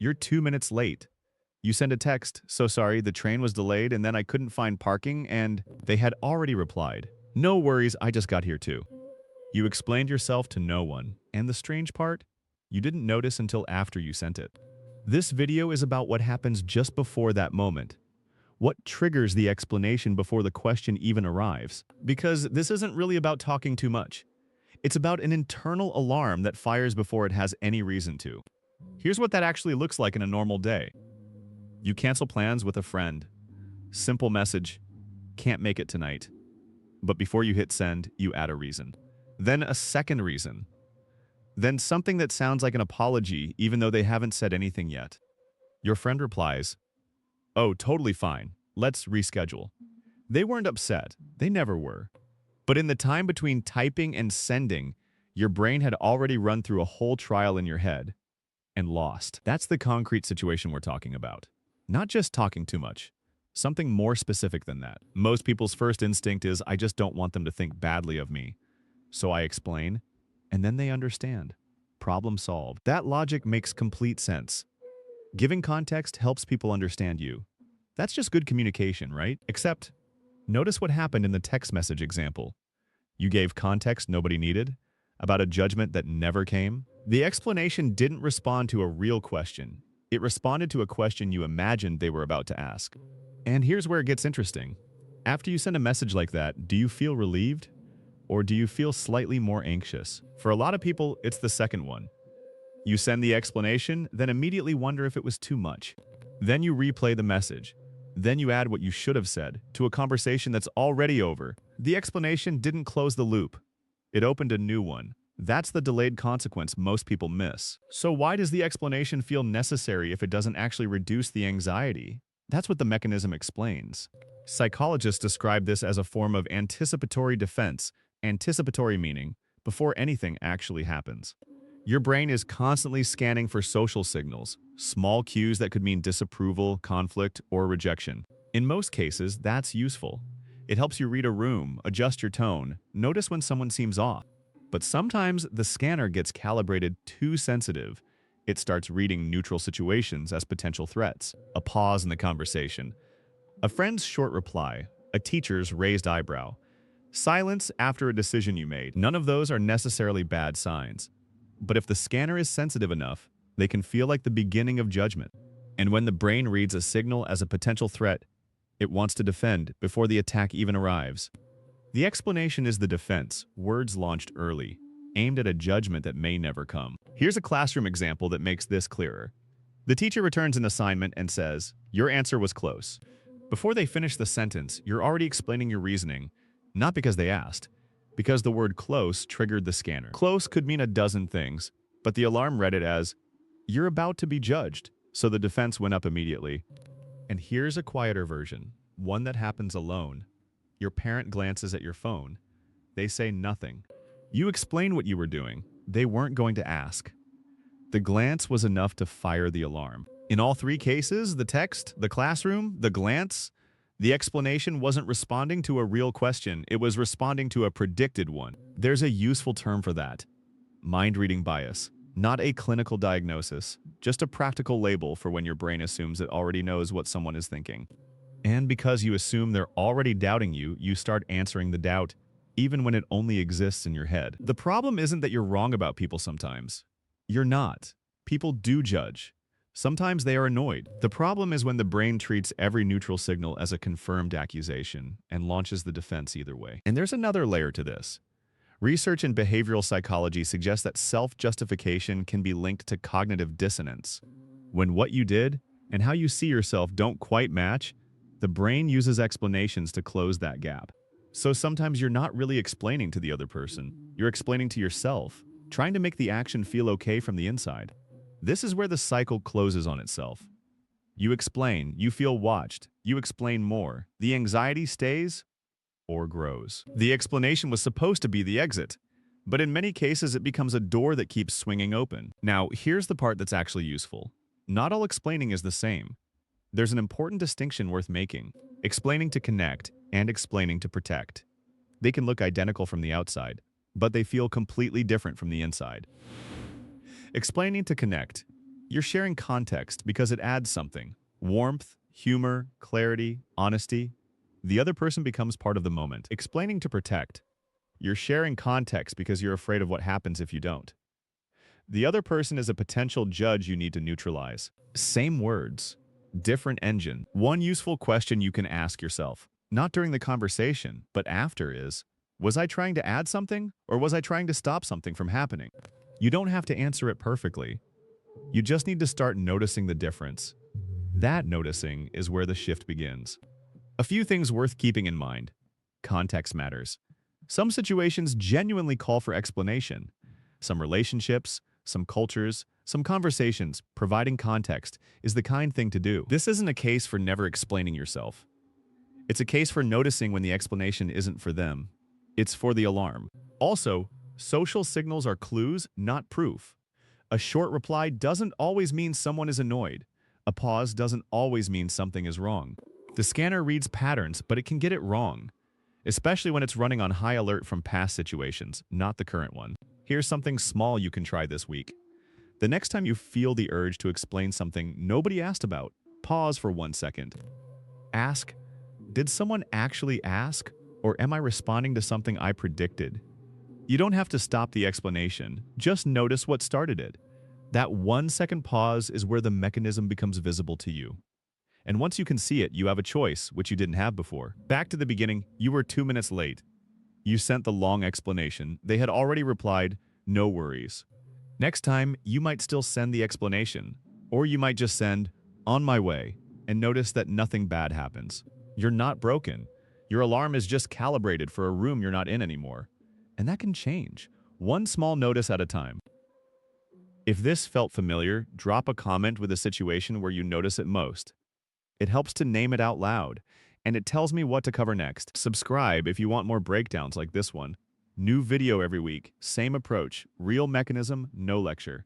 You're 2 minutes late. You send a text, so sorry, the train was delayed and then I couldn't find parking, and they had already replied, no worries, I just got here too. You explained yourself to no one, and the strange part? You didn't notice until after you sent it. This video is about what happens just before that moment. What triggers the explanation before the question even arrives? Because this isn't really about talking too much. It's about an internal alarm that fires before it has any reason to. Here's what that actually looks like in a normal day. You cancel plans with a friend. Simple message, can't make it tonight. But before you hit send, you add a reason. Then a second reason. Then something that sounds like an apology even though they haven't said anything yet. Your friend replies, oh, totally fine. Let's reschedule. They weren't upset. They never were. But in the time between typing and sending, your brain had already run through a whole trial in your head and lost. That's the concrete situation we're talking about. Not just talking too much. Something more specific than that. Most people's first instinct is, I just don't want them to think badly of me. So I explain, and then they understand. Problem solved. That logic makes complete sense. Giving context helps people understand you. That's just good communication, right? Except, notice what happened in the text message example. You gave context nobody needed, about a judgment that never came. The explanation didn't respond to a real question. It responded to a question you imagined they were about to ask. And here's where it gets interesting. After you send a message like that, do you feel relieved? Or do you feel slightly more anxious? For a lot of people, it's the second one. You send the explanation, then immediately wonder if it was too much. Then you replay the message. Then you add what you should have said to a conversation that's already over. The explanation didn't close the loop. It opened a new one. That's the delayed consequence most people miss. So why does the explanation feel necessary if it doesn't actually reduce the anxiety? That's what the mechanism explains. Psychologists describe this as a form of anticipatory defense, anticipatory meaning before anything actually happens. Your brain is constantly scanning for social signals, small cues that could mean disapproval, conflict, or rejection. In most cases, that's useful. It helps you read a room, adjust your tone, notice when someone seems off. But sometimes the scanner gets calibrated too sensitive. It starts reading neutral situations as potential threats, a pause in the conversation, a friend's short reply, a teacher's raised eyebrow, silence after a decision you made. None of those are necessarily bad signs. But if the scanner is sensitive enough, they can feel like the beginning of judgment. And when the brain reads a signal as a potential threat, it wants to defend before the attack even arrives. The explanation is the defense, words launched early, aimed at a judgment that may never come. Here's a classroom example that makes this clearer. The teacher returns an assignment and says, your answer was close. Before they finish the sentence, you're already explaining your reasoning, not because they asked, because the word close triggered the scanner. Close could mean a dozen things, but the alarm read it as, you're about to be judged, so the defense went up immediately. And here's a quieter version, one that happens alone. Your parent glances at your phone. They say nothing. You explain what you were doing. They weren't going to ask. The glance was enough to fire the alarm. In all three cases, the text, the classroom, the glance, the explanation wasn't responding to a real question. It was responding to a predicted one. There's a useful term for that. Mind-reading bias. Not a clinical diagnosis, just a practical label for when your brain assumes it already knows what someone is thinking. And because you assume they're already doubting you, you start answering the doubt, even when it only exists in your head. The problem isn't that you're wrong about people sometimes. You're not. People do judge. Sometimes they are annoyed. The problem is when the brain treats every neutral signal as a confirmed accusation and launches the defense either way. And there's another layer to this. Research in behavioral psychology suggests that self-justification can be linked to cognitive dissonance. When what you did and how you see yourself don't quite match, the brain uses explanations to close that gap. So sometimes you're not really explaining to the other person. You're explaining to yourself, trying to make the action feel okay from the inside. This is where the cycle closes on itself. You explain, you feel watched, you explain more. The anxiety stays or grows. The explanation was supposed to be the exit, but in many cases it becomes a door that keeps swinging open. Now, here's the part that's actually useful. Not all explaining is the same. There's an important distinction worth making. Explaining to connect and explaining to protect. They can look identical from the outside, but they feel completely different from the inside. Explaining to connect. You're sharing context because it adds something. Warmth, humor, clarity, honesty. The other person becomes part of the moment. Explaining to protect. You're sharing context because you're afraid of what happens if you don't. The other person is a potential judge you need to neutralize. Same words, different engine. One useful question you can ask yourself, not during the conversation, but after is, was I trying to add something or was I trying to stop something from happening? You don't have to answer it perfectly. You just need to start noticing the difference. That noticing is where the shift begins. A few things worth keeping in mind. Context matters. Some situations genuinely call for explanation. Some relationships, some cultures, some conversations, providing context is the kind thing to do. This isn't a case for never explaining yourself. It's a case for noticing when the explanation isn't for them. It's for the alarm. Also, social signals are clues, not proof. A short reply doesn't always mean someone is annoyed. A pause doesn't always mean something is wrong. The scanner reads patterns, but it can get it wrong, especially when it's running on high alert from past situations, not the current one. Here's something small you can try this week. The next time you feel the urge to explain something nobody asked about, pause for 1 second. Ask, did someone actually ask, or am I responding to something I predicted? You don't have to stop the explanation, just notice what started it. That 1 second pause is where the mechanism becomes visible to you. And once you can see it, you have a choice, which you didn't have before. Back to the beginning, you were 2 minutes late. You sent the long explanation. They had already replied, no worries. Next time, you might still send the explanation, or you might just send, on my way, and notice that nothing bad happens. You're not broken. Your alarm is just calibrated for a room you're not in anymore. And that can change, one small notice at a time. If this felt familiar, drop a comment with a situation where you notice it most. It helps to name it out loud, and it tells me what to cover next. Subscribe if you want more breakdowns like this one. New video every week, same approach, real mechanism, no lecture.